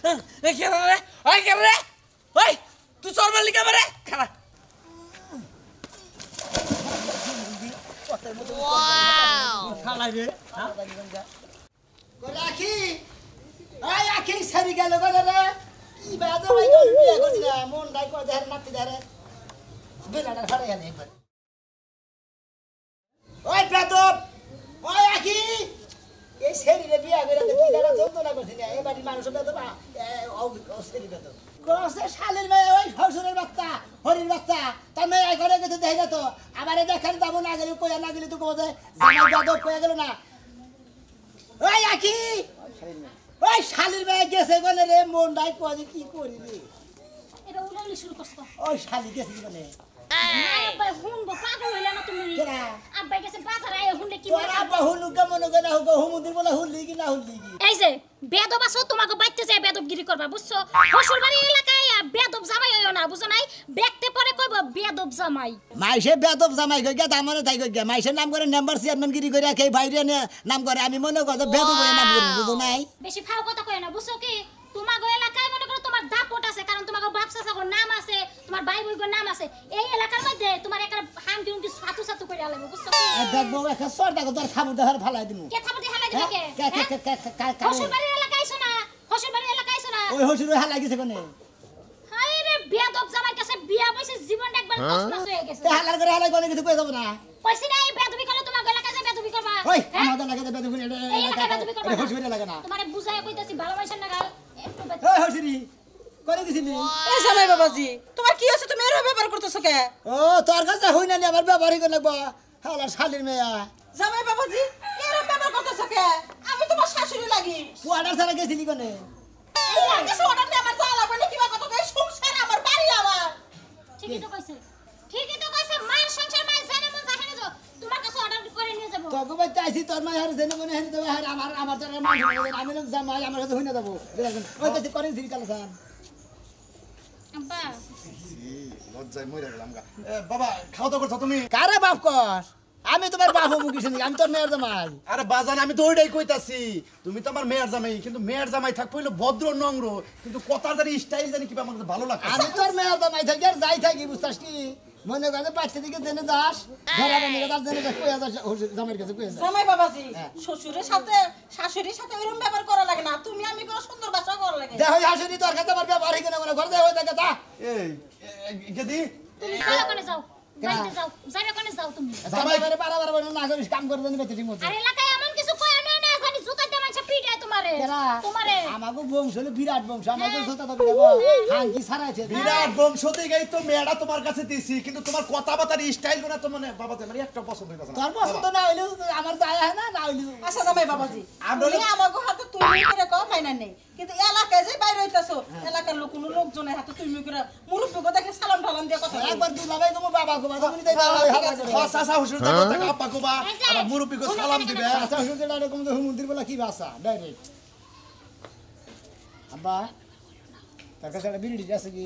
এ কে রে ওই কে রে ওই তুই চল মারলি কে রে খালা ওয়াও খালা রে করে আখি আই আখি সারি গেল গলে রে ই বাদে ভাই গল বিয়া করছি না মন ডাই কই দেখার নাতি দেখারে বেলাটা ফাড়ে গেল একবার ওই বেদব ওই আখি এই শরীরে বিয়া করে কি দাঁড়া যন্ত্রণা করছি না এই বাড়ির মানুষ বেদব ও শরীর বেদব কোসে শালের মেয়ে ওই শ্বশুরের বাচ্চা হরির বাচ্চা তার মেয়ে ঘরে গেছে দেখি না তো আমারে দেখার যাব না গেলে কইয়া না গেলে তো কোজে জামাই বেদব কইয়া গেল না ওই আখি ওই শালির মেয়ে গেছে বলে রে মন ডাই কই কি করি রে এটা উলাউলি শুরু করছ ওই শালি গেছে বলে আব্বা হুনবো পাগল হইলা না তুমি কেনা আব্বা গেছে বাজারে আয় হুনলে কি তোর আব্বা হুলু কেমন গেনা হুগো হুমুদির বলে হুললি কি না হুললি কি এই যে বেদব আছো তোমাকে বাইতে যায় বেদবগিরি করবা বুঝছো শ্বশুর বাড়ি এলাকায় বেদব জামাই হইও না বুঝো নাই দেখতে পরে কইব বেদব জামাই মাইসে বেদব জামাই কই গেতা মনে তাই কই গে মাইসে নাম করে নাম্বার চেয়ারম্যান গিরি করে কে বাইরে নাম করে আমি মনে করতে বেদব হয়ে নাম করি বুঝো নাই বেশি ফাও কথা কই না বুঝছো কি তোমাগো এলাকায় মনে করো তোমার দাপট আছে কারণ তোমাগো বাপ চাচাগো নাম আছে তোমার ভাই বইগো নাম আছে এই এলাকার মধ্যে তোমার একটা হাম কি সাতু সাতু করে আলাইবো বুঝছো কি দেখবো একটা সরটা তোর খাবো দেখার ফালাই দিমু কে থাপতে হালাই দিবে কে শ্বশুর বাড়ির এলাকায় আইছো না শ্বশুর বাড়ির এলাকায় আইছো না ওই হসুর হালাই গেছে কোনে হায় রে বেদব জামাই কাছে বিয়া বইছে জীবনটা একবার তছনছ হয়ে গেছে তে হালার করে হালাই কোনে কিছু কই যাব না কইছি না এই বেদবি করলে তোমাগো এলাকায় যে বেদবি করবা ওই আমাদের লাগাতে বেদব করে এই এলাকায় বেদবি করবা হসুর লাগে না তোমারে বুঝায় কইতাছি ভালোবাসা না গাল একটু ওই হসুরি করে গেছিলি এই জামাই বাবাজি তোমার কি আছে তুমি এর ব্যাপার করতেছো কে ও তোর কাছে হই না আমার ব্যবহারই করে লাগবো হালার শালির মেয়া জামাই বাবাজি এর ব্যাপার করতেছো কে আমি তোমার শাশুড়ি লাগি পুয়াটার ছাড়া গেছিলি কোনে এই আকাশ অর্ডার দিয়ে আমার যা লাগবে না কিবা কথা কই সংসার আমার বাড়ি আমার ঠিকই তো কইছে মায়ের সংসার মায়ের জানে মন জানে না তোমার কাছে অর্ডার করে নিয়ে যাব তোকে ভাই চাইছি তোর মায়ের হারে জেনে মনে হারে দেবে হারে আমার তো আমি লোক জামাই আমার কাছে হই না দেবো ওই কাছে করেন দিদি কালসান আব্বা লজ্জায় মরে গেলাম গা বাবা খাওয়া দাওয়া করছো তুমি কারে বাপ কর আমি তোমার বাপ হমু কিছু আমি তোর মেয়ের জামাই আরে বাজান আমি তো ওইটাই কইতাছি তুমি তো আমার মেয়ের জামাই কিন্তু মেয়ের জামাই থাক পইলো ভদ্র নম্র কিন্তু কথার জানি স্টাইল জানি কিবা আমার ভালো লাগে আমি তোর মেয়ের জামাই থাকি আর যাই থাকি বুঝছাস কি মনে করে বাচ্চা দিকে জেনে যাস ঘরে বানিয়ে যাস জেনে যাস কইয়া যাস জামাইয়ের কাছে কইয়া যাস জামাই বাবাজি শ্বশুরের সাথে শাশুড়ির সাথে এরকম ব্যাপার করা লাগে না তুমি আমি করে সুন্দর ভাষা করা লাগে দেখ ওই হাসুরি তোর কাছে আমার ব্যবহার হই না ঘরে দেখ ওই দেখা যা এই গেদি তুমি যাও কোনে যাও বাইতে যাও যাবে কোনে যাও তুমি জামাই করে বারবার বলে না করিস কাম করে জানি বেটি মতো আর এলাকায় এমন কিছু কই আমি না জানি জুতাতে মাইছে পিটায় তোমারে আমাগো বংশ হলো বিরাট বংশ আমাগো জোতা তো দেব হাঙ্কি ছাড়াইছে বিরাট বংশতে গাই তো মেয়েটা তোমার কাছে দিছি কিন্তু তোমার কথাবার্তার স্টাইল গুলো তো মানে বাবা আমার একটা পছন্দ হইতাছে না তোর পছন্দ না হইলো আমার যায় হয় না না হইলো আচ্ছা জামাই বাবাজি আমি আমাগো হাতে তুমি করে কও মাইনা নেই কিন্তু এলাকায় যে বাইরে হইতাছো এলাকার লোক কোন লোকজনের হাতে তুমি করে মুরব্বিকে দেখে সালাম টালাম দিয়ে কথা একবার দুই ভাই গো বাবা গো তুমি তাই চাচা হুজুর যাবো টাকা আপা কোবা আর মুরব্বিকে সালাম দিবে আচ্ছা হুজুর যেটা এরকম তো মন্দির বলা কি ভাষা ডাইরেক্ট আব্বা তার কাছে একটা বিড়ি আছে কি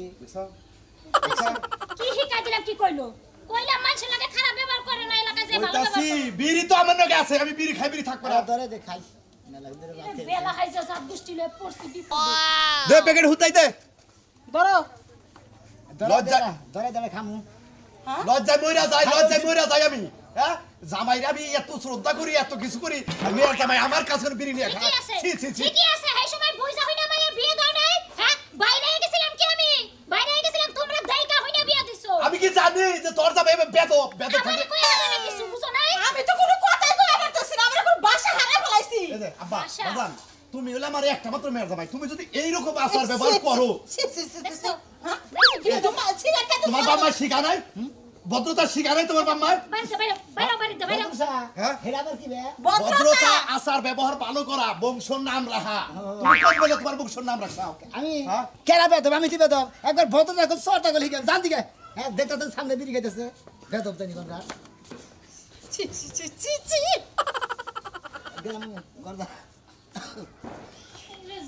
কি শিখাই দিলাম কি কইলো কইলা মানুষের লাগে খারাপ ব্যবহার করে না এলাকায় যে ভালো ওইতাছি ব্যবহার বিড়ি তো আমার নাকি আছে আমি বিড়ি খাই বিড়ি থাকবো না ধরে দে খাই না লাগে ধরে করে বেলা হাইছে সব দুষ্টি লয়ে পড়ছি বিপদ দে প্যাকেট হুতাই দে ধরো লজ্জা ধরে ধরে খামু লজ্জায় মইরা যাই আমি হ্যাঁ জামাইরা আমি এত শ্রদ্ধা করি এত কিছু করি আর মেয়ের জামাই আমার কাছে বিড়ি নিয়ে ঠিকই আছে ছি ছি ছি ঠিকই আছে এই সময় বইজা হইনা মাইয়া বিয়ে দাও নাই হ্যাঁ বাইরে গেছিলাম কি আমি বাইরে গেছিলাম তোমরা দাইকা হইনা বিয়ে দিছো আমি কি জানি যে তোর জামাই বেদ থাকে আমারে কই হারা কিছু বুঝো নাই আমি তো কোনো কথাই কই পারতেছি না আমরা কোন ভাষা হারাই ফেলাইছি এই যে আব্বা আশা। বাজান তুমি হলে আমার একটা মাত্র মেয়ের জামাই তুমি যদি এই রকম আচার ব্যবহার করো দেখছো হ্যাঁ দেখছো তোমার ছিলাটা তো তোমার বাবা শিখা নাই ভদ্রতা শিখা নাই তোমার বাবা বাইরে হ্যাঁ? হেরা আবার কি বে ভদ্রতা আচার ব্যবহার ভালো করা বংশর নাম রাখা তুমি কোন বলে তোমার বংশর নাম রাখা আমি হ্যাঁ? কেরা বেদব আমি দিবে দব একবার ভদ্র রাখো সরটা গলি গেল জান দিকে হ্যাঁ দেখতে তো সামনে বিড়ি খাইতেছে বেদব জানি কোনটা ছি ছি ছি ছি ছি গেলাম গর্দা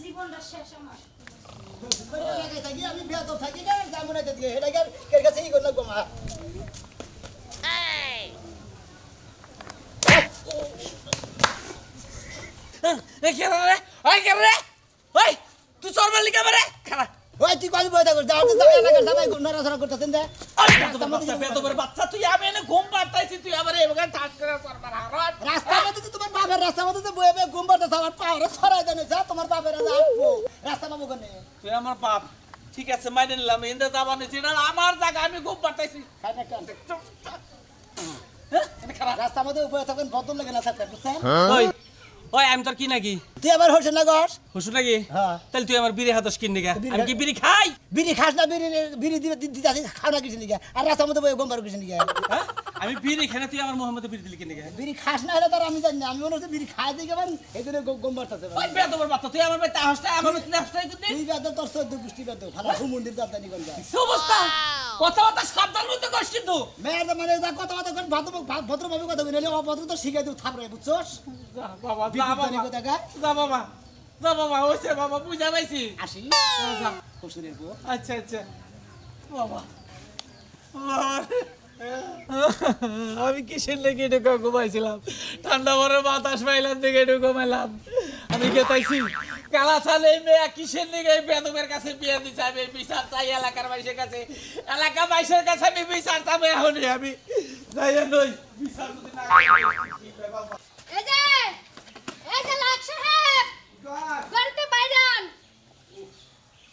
জীবনটা শেষ আমার আমি বেদব থাকি না জামুনা দিকে হেডা গেল কের কাছে ই করল গোমা এ কে রে ওই কে রে ওই তুই চোর মারলি কে মারে খারাপ ওই তুই কল বইতা কর যাও তো জামাই এলাকার জামাই নড়াচড়া করতেছেন দে বেদবের বাচ্চা তুই আমি এনে ঘুম পাড়তাইছি তুই আবার এবারে ঠাট করে চোর মারা হরত রাস্তার মধ্যে তো তোমার বাপের রাস্তার মধ্যে তো বইবে ঘুম পাড়তে আমার পাওয়ারে ছড়াই দেন যা তোমার বাপের আসবো রাস্তা পাবো কোনে তুই আমার বাপ ঠিক আছে মাইনে নিলাম ইন্দা যাবা নিছি না আমার জায়গা আমি ঘুম পাড়তাইছি খাই না কান খারাপ রাস্তার মধ্যে উপরে থাকেন বদল লাগে না থাকতে বুঝছেন ওই ওই আমি তোর কি নাকি তুই আবার হোসেন না গস হুসু নাকি হ্যাঁ। তাহলে তুই আমার বিড়ি হাতস কিন নিগা বিড়ি আমি কি বিড়ি খাই বিড়ি খাস না বিড়ি দিবে দিতে খাও না কিছু নিকে আর রাস্তার মধ্যে বই গম পারো কিছু নিকে হ্যাঁ আমি বিড়ি খাই না তুই আমার মোহাম্মদ বিড়ি দিলি কিন নিগা বিড়ি খাস না হলে তার আমি জানি না আমি মনে হচ্ছে বিড়ি খাই দিকে মানে এই জন্য গম পারতেছে ওই বেদবের বাচ্চা তুই আমার বাড়িতে আসটা আমার বাড়িতে আসটাই করতে তুই বেদ তোর 14 গোষ্ঠী বেদ ভালো সুমন্দির দাদানি কোন যায় কি অবস্থা কথা সাবধান হইতে কষ্ট কিন্তু মেয়ের মানে যা কথা কথা কোন ভদ্রভাবে কথা বলি অভদ্র তো শিখাই দিও থাপড়াই বুঝছস যা বাবা যা বিদ্যুৎ বাবা কথা গা যা বাবা যা বাবা হইছে বাবা বুঝা পাইছি আসি যা শ্বশুরের বউ আচ্ছা আচ্ছা বাবা আমি কিসের লেগে এটা ঘুমাইছিলাম ঠান্ডা ভরে বাতাস পাইলাম দেখে একটু ঘুমাইলাম আমি গেতাইছি কালা ছালে মেয়ে কিসের লেগে বেদমের কাছে বিয়ে দিছে আমি বিচার চাই এলাকার মানুষের কাছে এলাকা মানুষের কাছে আমি বিচার চাবো এখনই আমি যাই নই বিচার যদি না এই যে লাখ সাহেব গড়তে বাইরান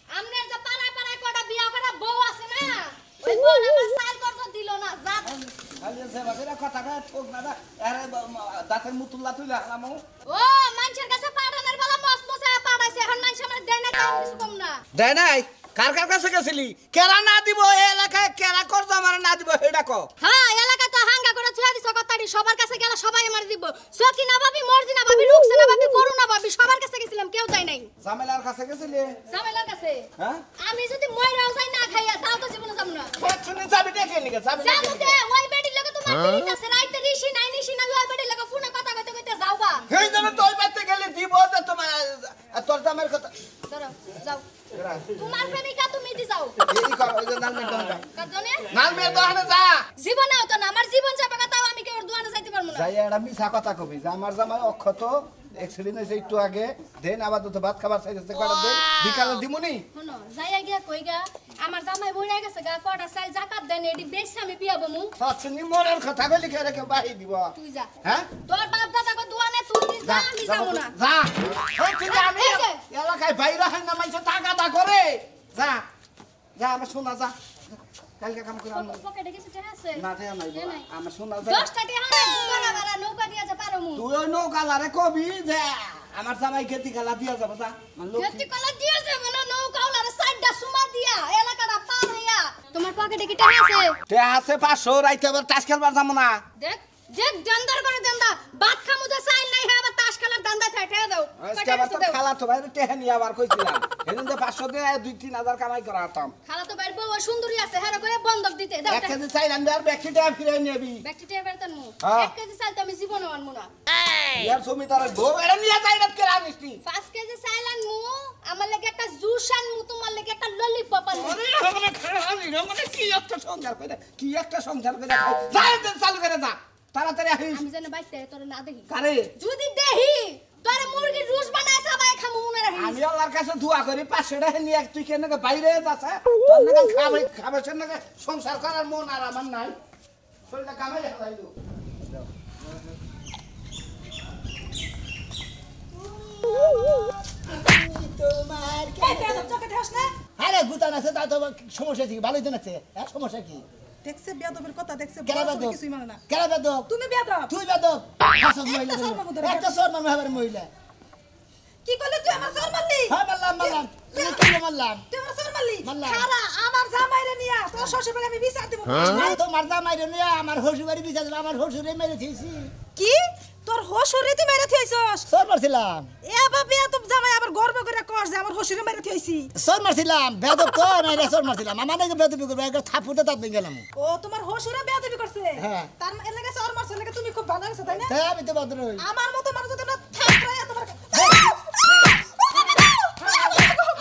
আমনের যে পাড়ায় পাড়ায় কটা বিয়া করা বউ আছে না ওই বউ আমার সাইল করছ দিল না যা খালি সেবা করে কথাটা ঠোক না আরে দাঁতের মুতুল্লা তুইলা হালামু ও মানুষের কাছে পাঠানোর বেলা মস্ত মশা পাঠাইছে এখন মানুষ আমার দেয় না কেন কিছু কম না দেয় নাই কার কার কাছে গেছিলি কেরা না দিব এই এলাকায় কেরা করছ আমার না দিব হেডা কো হ্যাঁ এলাকা তো হাঙ্গা করে ছুঁয়া দিছ কথাটি সবার কাছে গেল সবাই আমার দিব সকি না ভাবি মর্জি না ভাবি রুকছে না ভাবি করু না ভাবি সবার কাছে গেছিলাম কেউ যায় নাই জামেলার কাছে গেছিলি জামেলার কাছে হ্যাঁ আমি যদি মইরাও যাই না খাইয়া তাও তো জীবনে যাব না শুনে যাবি দেখে নিকে যাবি যাবো দে ওই বেডির লগে তোমার দিন আছে রাইতে ঋষি নাই নিশি না ওই বেডির লগে ফোনে কথা কইতে কইতে যাওবা এই জন্য তো ওই বাইতে গেলে দিব যে তোমার তোর জামের কথা ধরো যাও তোমার প্রেমিকা তুমি দি যাও এই কর ওই যে নালমের দোকানটা কাজনে নালমের দোকানে যা জীবনে হতো না আমার জীবন যাবে তাও আমি কেউ দোয়ানে যাইতে পারবো না যাই একটা মিছা কথা কবি যে আমার জামাই অক্ষত এক্সিডেন্ট হয়েছে একটু আগে দেন আবার তো ভাত খাবার চাইছে কটা দেন বিকালে দিমুনি শোনো যাইয়া গিয়া কইগা আমার জামাই বইরা গেছে গা কটা সাইল জাকাত দেন এডি বেশ আমি বিয়াবো মু সচ্ছনি মনের কথা কইলি কে রেখে বাহি দিব তুই যা হ্যাঁ তোর বাপ দাদা কো দোয়ানে তুই দি যা আমি যাবো না যা ওই তুই আমি এই যে। এলাকায় বাইরে হয় না মাইছে টাকা দা করে যা যা আমার শোনা যা কালকে কাম করে আনবো পকেটে কিছু টাকা আছে না দেয়া নাই দে নাই। আমার শোনা যা 10 টাকা হানে ঘুমারা ভাড়া নৌকা দিয়া যা পারো মু তুই ওই নৌকালারে কবি যে আমার জামাই খেতি খেলা দিয়া যাবো যা আমার কেতি লক্ষ্মী কলা দিয়া যাবে না নৌকা ওলারে সাইডটা সুমা দিয়া এলাকাটা পার হইয়া তোমার পকেটে কি টাকা আছে তে আছে 500 রাইতে আবার তাস খেলবার যাবো না দেখ যে দান্দার করে দান্দা ভাত খামু যে সাইল নাই হে আবার তাস খেলার দান্দা থাকে টাকা দাও আজকে আবার তো খালা তো বাইরে টেহে নিয়ে আবার কইছিলাম এদিন তো 500 দিয়ে 2-3 কমাই করা হতাম খালা তো বাইর বউ সুন্দরী আছে হেরে করে বন্ধক দিতে দাও এক কেজি চাইলাম আর ব্যাগটিটা ফিরে নিবি ব্যক্তি টেয়া বেরতান মু হ্যাঁ। 1 কেজি চাল তো আমি জীবনে আনমু না ইয়ার ছবি তার বউ এর নিয়ে যাইরাত কে রানিসটি 5 কেজি চাল আনমু আমার লাগি একটা জুস আনমু তোমার লাগি একটা ললিপপ আনমু মানে খালি মানে কি একটা সংসার করে কি একটা সংসার করে যাই দেন চালু করে যা তাড়াতাড়ি আসিস আমি জানি বাইতে তোরে না দেখি কারে যদি দেহি তোরে মুরগির রুস বানায় সবাই খামু মনে রাখিস আমি আল্লাহর কাছে দোয়া করি 500 টাকা নিয়ে তুই কেন বাইরে যাচ্ছে তোর নাকি খাবার নাকি সংসার করার মন আর আমার নাই শরীরটা কামাই হালাইলো তোমার এই বেদব চকেটে হাস না আরে গুতান আছে তা তো সমস্যা কি ভালোই তো আছে হ্যাঁ সমস্যা কি দেখছে বেদবের কথা দেখছে কেরা বড় বেদব কিছুই মানে না কেরা বেদব তুমি বেদব তুই বেদব হাসব মহিলা একটা সরমার মধ্যে একটা সরমার মহাবার মহিলা কি করলে তুই আমার সর মারলি হ্যাঁ মারলাম তুই কেন মারলাম তুই আমার সর মারলি মারলাম। খারা আমার জামাইরে নিয়া তোর শ্বশুর বাড়ি আমি বিচার দেব আর তো মারদা মাইরে নিয়ে আমার হসু বাড়ি বিচার দিলাম আমার হসুরে মেরে দিয়েছি কি তোর হশুরে তুই মেরে থইছস সর মারছিলাম এ বাবা এত জামাই আবার গর্ব করে কর যে আমার হশুরে মেরে থইছি সর মারছিলাম বেদব তো নাই রে সর মারছিলাম আমার নাকি বেদবি করবে একটা থাপুতে তাত ভেঙে গেলাম ও তোমার হশুরে বেয়াদবি করছে হ্যাঁ। তার এর লাগি সর মারছ লাগি তুমি খুব ভালো লাগছে তাই না তাই আমি তো ভদ্র হই আমার মতো মানুষ যদি না থাকরায় তোমার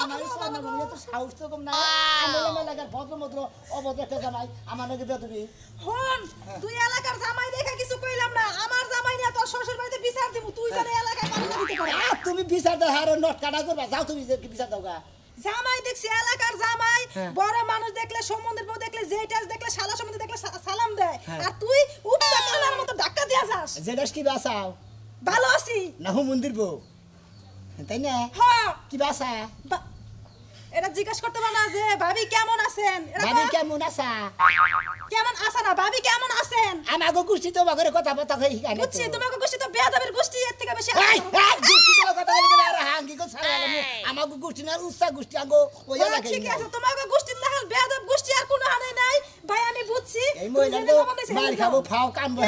আমার ইসলাম না তো সাহস তো কম না আমার এলাকার ভদ্র মদ্র অভদ্র একটা জামাই আমার নাকি বেদবি হন তুই এলাকার জামাই দেখে কিছু কইলাম না আমার জামাই নিয়ে তোর শ্বশুর বাড়িতে বিচার দিব তুই জানে এলাকায় পানি না দিতে পারে তুমি বিচার দাও হারে নট কাটা করবা যাও তুমি বিচার দাও গা জামাই দেখছি এলাকার জামাই হ্যাঁ। বড় মানুষ দেখলে সম্বন্ধের বউ দেখলে যেটাস দেখলে শালা সম্বন্ধে দেখলে সালাম দেয় হ্যাঁ। আর তুই উপটা কালার মতো ধাক্কা দিয়া যাস যেটাস কি বাসাও ভালো আছি না হু মন্দির বউ তাই না হ্যাঁ কি বাসা এটা জিজ্ঞাসা করতে পারে না যে ভাবি কেমন আছেন এটা ভাবি কয়, কেমন আছা কেমন আছেন না ভাবি কেমন আছেন আমাকে গোষ্ঠী তো বাগরে কথা বথা কই হিকানে বুঝছি তোমাকে গোষ্ঠী তো বেয়াদবের গোষ্ঠী এর থেকে বেশি এই গোষ্ঠী তো কথা বলি না আর হাঙ্গি কো ছাড়া আমাকে গোষ্ঠী না উচ্চা গোষ্ঠী আগো ওই হ্যাঁ, এলাকায় ঠিক আছে তোমাকে গোষ্ঠী না হল বেয়াদব গোষ্ঠী আর কোনো হানে নাই ভাই আমি বুঝছি এই তুমি মহিলা যেটা তো জবাব দিয়েছো, মার সেটা খাবো দাও। ফাও কানবো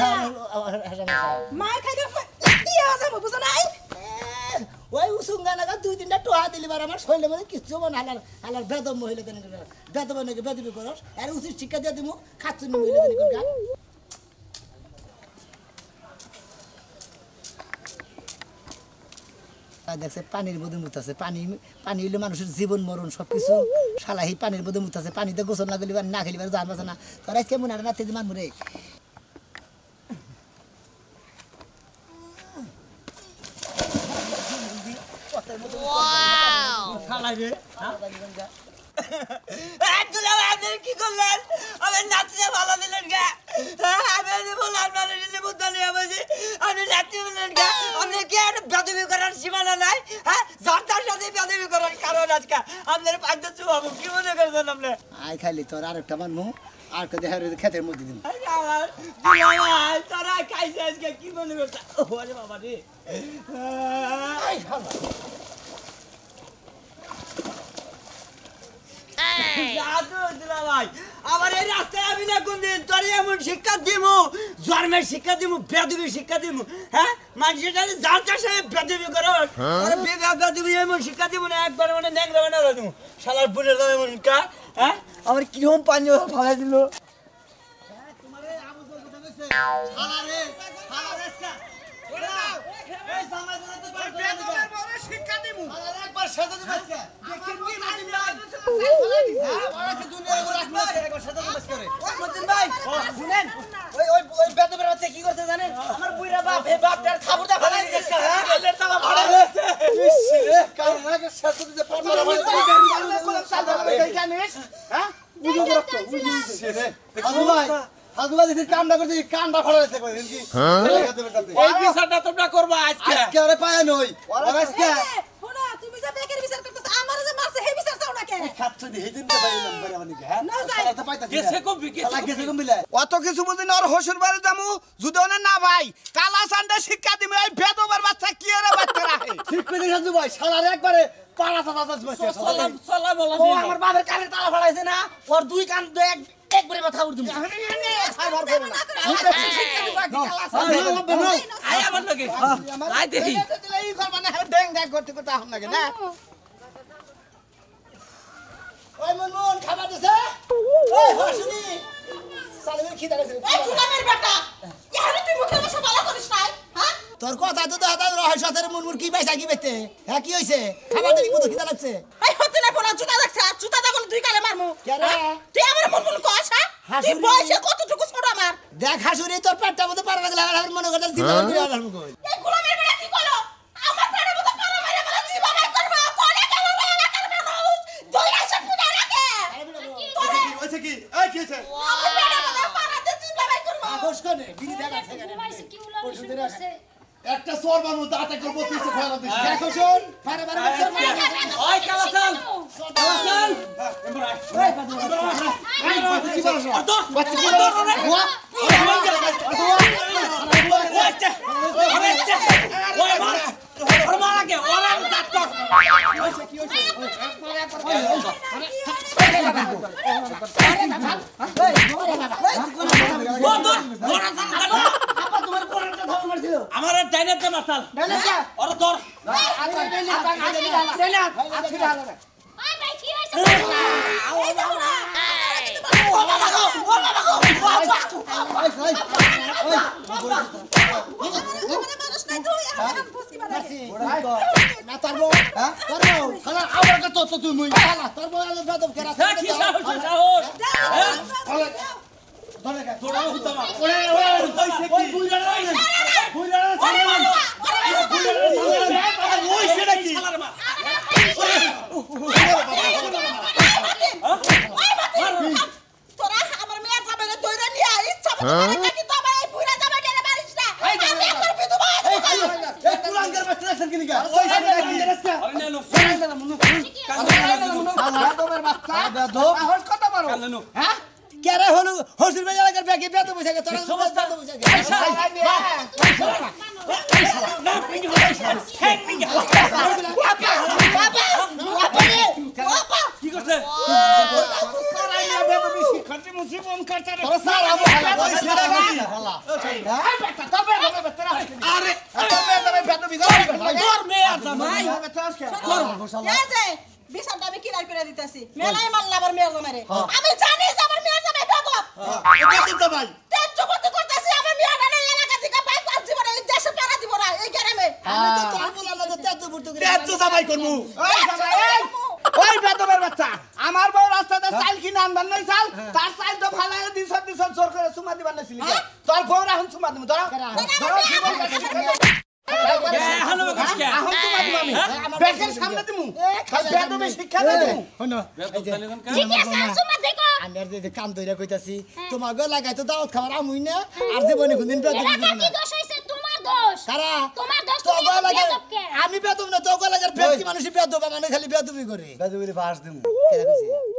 মার খাইতে কি আছে বুঝছ নাই ওই উসুঙ্গা লাগা দুই তিনটা টোহা দিলি বার আমার শরীরে মধ্যে কিচ্ছু মন হালার হালার বেদম মহিলা দেন বেদম নাকি বেদবি করস আর উচিত শিক্ষা দিয়ে দিমু খাচ্ছুনি মহিলা দেন কোন গান দেখছে পানির মধ্যে মুতাছে পানি পানি হইলে মানুষের জীবন মরণ সবকিছু শালা এই পানির মধ্যে মুতাছে পানিতে গোসল না গেলে না খেলিবার জান বাঁচে না তোর আজকে মনে হয় না তেজি মানবো রে শালাই রে কি করলেন আমার নাতিতে ভালো দিলেন গা আমি বললাম আপনি নাতি বললেন গা আপনি কি আর বেদবি করার সীমানা নাই হ্যাঁ যার তার সাথে বেদবি করার কারণ আজকে আপনার পাঁচটা চুবাবো কি মনে করছেন আপনি আই খাইলি তোর আরেকটা মানবো আর কে দেখা খেতের মধ্যে দিন তারা খাইছে আজকে কি মনে করছে ওরে বাবা রে আমার এই রাস্তায় আমি না কোনদিন তোর এমন শিক্ষা দিব জন্মের শিক্ষা দিব বেদবি শিক্ষা দিব হ্যাঁ মানুষের যাতে যার যার সাথে বেদবি করো বেদবি এমন শিক্ষা দিব না একবার মানে ন্যাংরা বানা দিব শালার বুনের দাম এমন কা হ্যাঁ আমার কিরকম পানি ফালাই দিল শিক্ষা দিব একবার সাথে দিবে কি করতে জানেন আমার বুইরা বাপ হে বাপটার খাবুটা ফেলাই দিচ্ছে কামটা করছে কামটা ফলা এই বিচারটা তোমরা করবা আজকে আজকে আরে পায় নই আজকে শোনা তুমি যে বেকের বিচার করতেছ আমার যে মারছে হে বিচার চাও না কে খাচ্ছ দি হেদিন তো পাই নাম্বার আমানি হ্যাঁ না যাই। শালা তো পাইতাছি কেসে কবি শালা গেছে কম বিলে অত কিছু বুঝি না ওর হসুর বাড়ি যামু যদি ওনে না ভাই কালা সান্ডে শিক্ষা দিমু এই বেদবার বাচ্চা কি রে বাচ্চা রাখে ঠিক করে যাচ্ছ ভাই শালার একবারে পাড়া চাচা চাচা চলা চলা বলা ও আমার বাবার কানে তালা ফাড়াইছে না ওর দুই কান একবারে মাথা উড় দিমু আয় আমার লগে আয় দেখি এই করবা না ড্যাং ড্যাং করতে করতে আহম লাগে না ওই মনমন খাবার দিছে ওই হাসুনি সালেমের খিদা লাগছে এই গুলামের বেটা ইয়ারে তুই মুখে বসে ভালো করিস নাই হ্যাঁ তোর কথা তো দাদা রহস্য তোর মনমুর কি পাইছা কি পেতে হ্যাঁ কি হইছে খাবার দেখি মতো খিদা লাগছে এই হতে না পোলা জুতা দেখছ জুতা দেখুন দুই কালে মারমু কে রে? হ্যাঁ? তুই আমার মন মন কস হ্যাঁ তুই হাসুরি। বয়সে কতটুকু ছোট আমার দেখ হাসুনি তোর পেটটা মতো পারা লাগলে আমার মনে করতে দিবা করে আলাম কই এই গুলামের বেটা কি করলো আমার পেটের মতো পারা মারা বলা জীবা বাই করবা কোনে কেন এলাকার মানুষ দুই আইসা পুজা রাখে হইছে কি এই কি হইছে আমার পেটের মতো পারা দিয়ে জীবা বাই করবা আগস কোনে বিড়ি দেখা সেখানে ঘুমাইছে কি উলামি শুরু করছে একটা সোর বানু দাঁতে করব 30 খাওয়া দিছি দেখো শোন পারে পারে ওই কালা চাল কালা চাল কি বলছ বাচ্চা কি দর রে ওই মার ওর মার আগে ওর আমি কাট কর আমার ডাইনেতে মাসাল ওর ধর আয় ভাই কি হইছে এই যাও না আমার মানুষ নাই তুই আমার বুঝকি বানাইছিস না তারবো তারবো শালা আবার কত তো তুই মুই শালা তারবো আলো বেদব করা কি সাহস সাহস তোরা হুতাম ওরে কইছে কি ওই সেটা কি শালার মা তোরা আমার মেয়ে যাবে রে দইরা নিয়া ইচ্ছা মতো করে কাটি তো আমার এই বুড়া যাবে রে বাড়িস না আমি একবার বিধবা এই কুলাঙ্গার বাচ্চা আছে কি নিকা আরে না লোক বেদবের বাচ্চা সাহস কত বড় হ্যাঁ কেরে হলো হসুর ভাই এলাকার ব্যাগে বেতো বসে গেছে তোরা সমস্ত বেতো বসে গেছে কি করছে তোর মেয়ে আর জামাই এই যে বিছানটা আমি কিনার করে দিতেছি মেলাই মারলা আবার মেয়ের জামাই রে আমি জানি যে আমার মেয়ের জামাই বেদব তেজ চুপতি করতেছি আমার মেয়েটা না এলাকা থেকে বাইক পাস দিব না এই দেশে পাড়া দিব না এই গ্রামে আমি তো তোর বললাম না যে তেতো বুড়তো করে ওই বেদবের বাচ্চা আমার বউ রাস্তাতে চাল কিনে আনবার নাই চাল তার চাল তো ফালাই দিছ জোর করে সুমা দিবার নাছিল তোর বউ এখন সুমা দিমু ধরো হানো কাকে এখন সুমা দিমু আমি ব্যাগের সামনে দিমু বেদবে শিক্ষা দিমু হনো ঠিক আছে সুমা দেখো আমি আর যে কাম দইরা কইতাছি তোমার গো লাগাই তো দাওয়াত খাবার আমুই না আর জীবনে কোনদিন বেতো এলাকা কি দোষ হইছে তোমার দোষ কারা তোমার দোষ তো তুমি গো লাগাই বেদবকে আমি বেতো না তো গো লাগার ফেকি মানুষ বেতো বা মানে খালি বেতবি করে বেদবে বাস দিমু কেন কইছি